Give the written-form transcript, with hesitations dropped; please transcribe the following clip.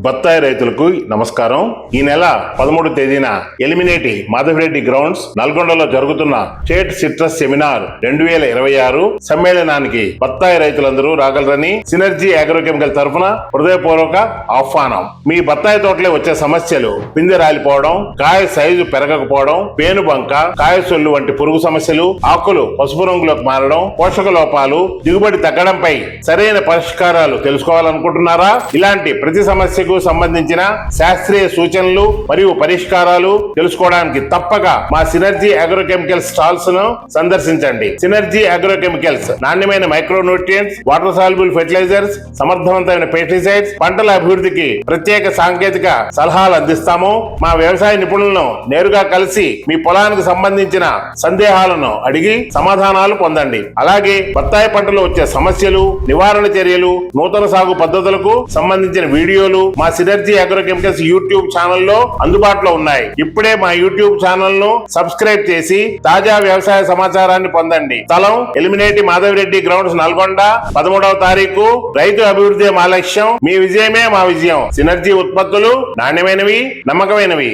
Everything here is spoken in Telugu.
బత్తాయి రైతులకు నమస్కారం. ఈ నెల 13వ తేదీన ఎలిమినేటి మాధవిరెడ్డి గ్రౌండ్స్ నల్గొండలో జరుగుతున్న స్టేట్ సిట్రస్ సెమినార్ 2026 సమ్మేళనానికి బత్తాయి రైతులందరూ రాగలరని సినర్జీ అగ్రోకెమికల్ తరఫున హృదయపూర్వక ఆహ్వానం. మీ బత్తాయి తోటలో వచ్చే సమస్యలు పిందె రాలిపోవడం, కాయ సైజు పెరగకపోవడం, పేనుబంక, కాయ సొల్లు వంటి పురుగు సమస్యలు, ఆకులు పసుపు రంగులోకి మారడం, పోషక లోపాలు, దిగుబడి తగ్గడంపై సరైన పరిష్కారాలు తెలుసుకోవాలనుకుంటున్నారా? ఇలాంటి ప్రతి సమస్యకు సంబంధించిన శాస్త్రీయ సూచనలు మరియు పరిష్కారాలు తెలుసుకోవడానికి తప్పక మా సినర్జీ అగ్రోకెమికల్స్ స్టాల్స్ ను సందర్శించండి. సినర్జీ అగ్రోకెమికల్స్ నాణ్యమైన micro nutrients, water soluble fertilisers, సమర్థవంతమైన పెస్టిసైడ్స్, పంటల అభివృద్ధికి ప్రత్యేక సాంకేతిక సలహాలు అందిస్తాము. మా వ్యవసాయ నిపుణులను నేరుగా కలిసి మీ పొలానికి సంబంధించిన సందేహాలను అడిగి సమాధానాలు పొందండి. అలాగే బత్తాయి పంటలో వచ్చే సమస్యలు, నివారణ చర్యలు, నూతన సాగు పద్ధతులకు సంబంధించిన వీడియోలు మా సినర్జీ అగ్రోకెమికల్స్ యూట్యూబ్ ఛానల్లో అందుబాటులో ఉన్నాయి. ఇప్పుడే మా యూట్యూబ్ ఛానల్ ను సబ్స్క్రైబ్ చేసి తాజా వ్యవసాయ సమాచారాన్ని పొందండి. స్థలం ఎలిమినేటి మాధవిరెడ్డి గ్రౌండ్స్ నల్గొండ. 13వ తారీఖు. రైతు అభివృద్ధి మా లక్ష్యం, మీ విజయమే మా విజయం. సినర్జీ ఉత్పత్తులు నాణ్యమైనవి, నమ్మకమైనవి.